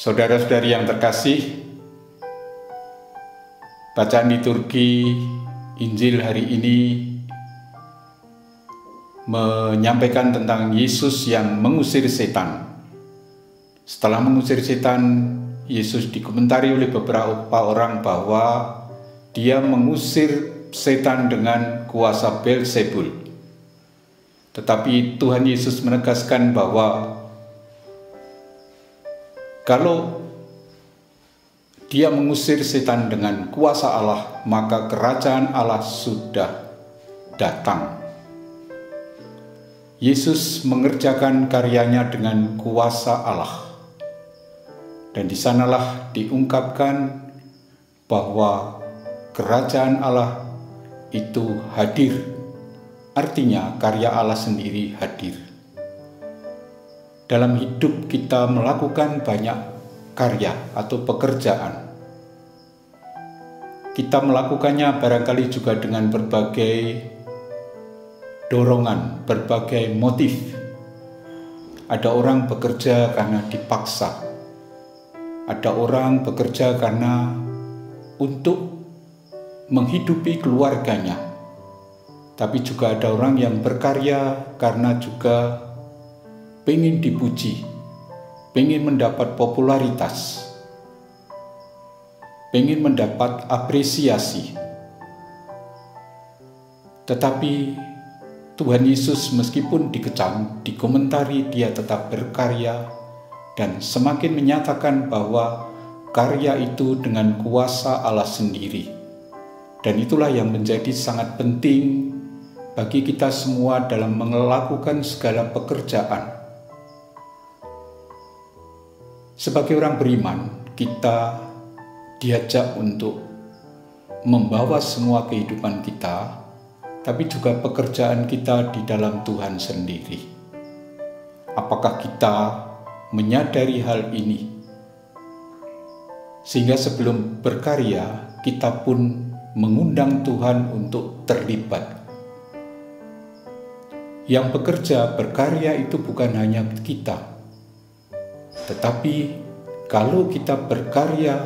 Saudara-saudari yang terkasih, bacaan liturgi Injil hari ini menyampaikan tentang Yesus yang mengusir setan. Setelah mengusir setan, Yesus dikomentari oleh beberapa orang bahwa dia mengusir setan dengan kuasa Beelzebul. Tetapi Tuhan Yesus menegaskan bahwa kalau dia mengusir setan dengan kuasa Allah, maka kerajaan Allah sudah datang. Yesus mengerjakan karyanya dengan kuasa Allah. Dan di sanalah diungkapkan bahwa kerajaan Allah itu hadir. Artinya karya Allah sendiri hadir. Dalam hidup kita melakukan banyak karya atau pekerjaan. Kita melakukannya barangkali juga dengan berbagai dorongan, berbagai motif. Ada orang bekerja karena dipaksa. Ada orang bekerja karena untuk menghidupi keluarganya. Tapi juga ada orang yang berkarya karena juga pengen dipuji, pengen mendapat popularitas, pengen mendapat apresiasi. Tetapi Tuhan Yesus meskipun dikecam, dikomentari, dia tetap berkarya dan semakin menyatakan bahwa karya itu dengan kuasa Allah sendiri. Dan itulah yang menjadi sangat penting bagi kita semua dalam melakukan segala pekerjaan. Sebagai orang beriman, kita diajak untuk membawa semua kehidupan kita, tapi juga pekerjaan kita di dalam Tuhan sendiri. Apakah kita menyadari hal ini? Sehingga sebelum berkarya, kita pun mengundang Tuhan untuk terlibat. Yang bekerja, berkarya itu bukan hanya kita, tetapi kalau kita berkarya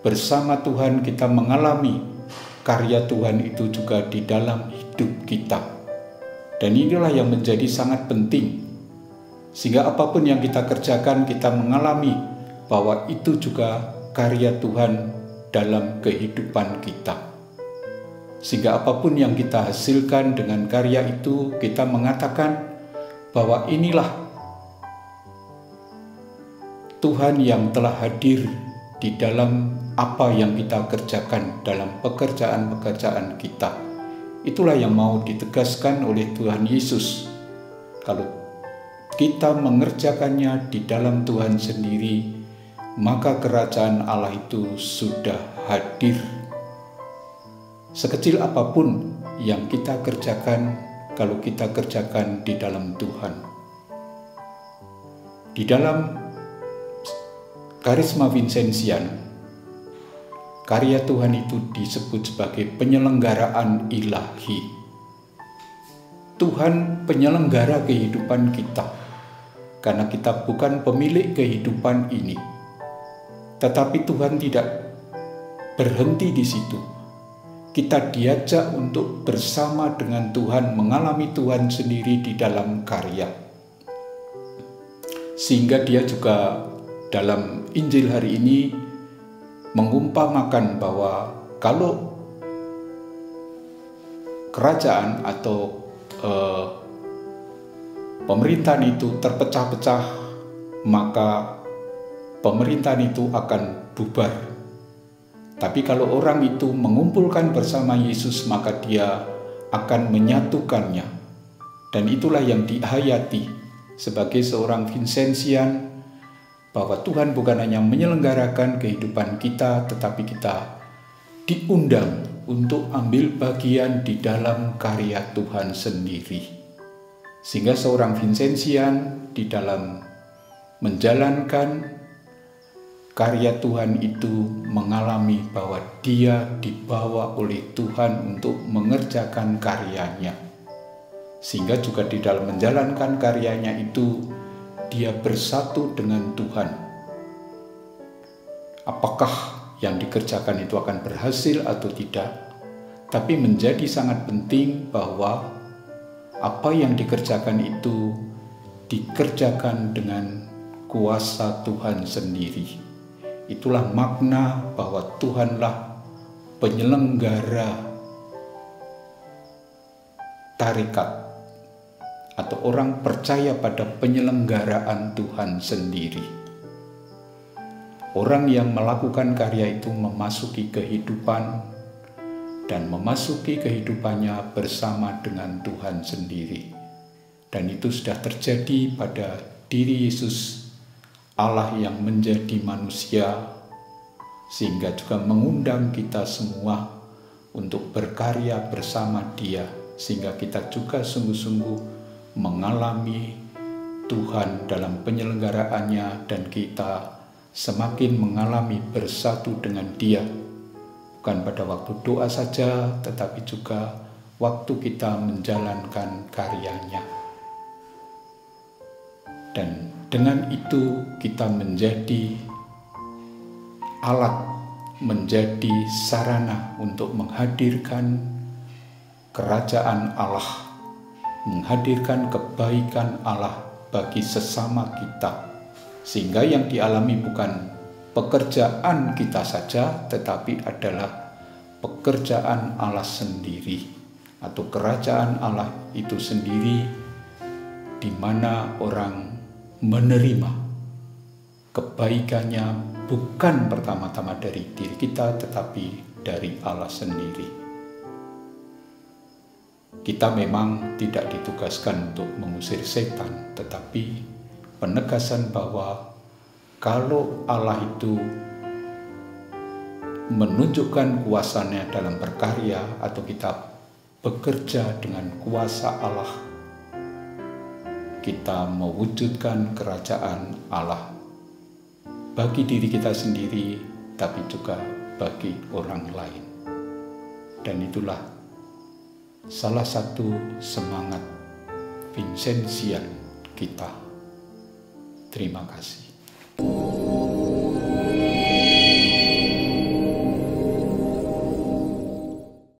bersama Tuhan, kita mengalami karya Tuhan itu juga di dalam hidup kita. Dan inilah yang menjadi sangat penting. Sehingga apapun yang kita kerjakan, kita mengalami bahwa itu juga karya Tuhan dalam kehidupan kita. Sehingga apapun yang kita hasilkan dengan karya itu, kita mengatakan bahwa inilah Tuhan yang telah hadir di dalam apa yang kita kerjakan dalam pekerjaan-pekerjaan kita. Itulah yang mau ditegaskan oleh Tuhan Yesus. Kalau kita mengerjakannya di dalam Tuhan sendiri, maka kerajaan Allah itu sudah hadir. Sekecil apapun yang kita kerjakan, kalau kita kerjakan di dalam Tuhan. Di dalam Karisma Vincenzian, karya Tuhan itu disebut sebagai penyelenggaraan ilahi. Tuhan penyelenggara kehidupan kita, karena kita bukan pemilik kehidupan ini. Tetapi Tuhan tidak berhenti di situ. Kita diajak untuk bersama dengan Tuhan mengalami Tuhan sendiri di dalam karya. Sehingga dia juga dalam Injil hari ini mengumpamakan bahwa kalau kerajaan atau pemerintahan itu terpecah-pecah, maka pemerintahan itu akan bubar. Tapi kalau orang itu mengumpulkan bersama Yesus, maka dia akan menyatukannya. Dan itulah yang dihayati sebagai seorang Vincenzian, bahwa Tuhan bukan hanya menyelenggarakan kehidupan kita, tetapi kita diundang untuk ambil bagian di dalam karya Tuhan sendiri. Sehingga seorang Vincenzian di dalam menjalankan karya Tuhan itu mengalami bahwa dia dibawa oleh Tuhan untuk mengerjakan karyanya. Sehingga juga di dalam menjalankan karyanya itu dia bersatu dengan Tuhan. apakah yang dikerjakan itu akan berhasil atau tidak, tapi menjadi sangat penting bahwa apa yang dikerjakan itu dikerjakan dengan kuasa Tuhan sendiri. Itulah makna bahwa Tuhanlah penyelenggara tarekat, atau orang percaya pada penyelenggaraan Tuhan sendiri. Orang yang melakukan karya itu memasuki kehidupan dan memasuki kehidupannya bersama dengan Tuhan sendiri. Dan itu sudah terjadi pada diri Yesus, Allah yang menjadi manusia, sehingga juga mengundang kita semua untuk berkarya bersama Dia, sehingga kita juga sungguh-sungguh mengalami Tuhan dalam penyelenggaraannya, dan kita semakin mengalami bersatu dengan Dia, bukan pada waktu doa saja, tetapi juga waktu kita menjalankan karyanya. Dan dengan itu kita menjadi alat, menjadi sarana untuk menghadirkan kerajaan Allah, menghadirkan kebaikan Allah bagi sesama kita, sehingga yang dialami bukan pekerjaan kita saja, tetapi adalah pekerjaan Allah sendiri, atau kerajaan Allah itu sendiri, di mana orang menerima kebaikannya bukan pertama-tama dari diri kita, tetapi dari Allah sendiri. Kita memang tidak ditugaskan untuk mengusir setan, tetapi penegasan bahwa kalau Allah itu menunjukkan kuasanya dalam berkarya, atau kita bekerja dengan kuasa Allah, kita mewujudkan kerajaan Allah bagi diri kita sendiri, tapi juga bagi orang lain. Dan itulah salah satu semangat Vincentian kita. Terima kasih.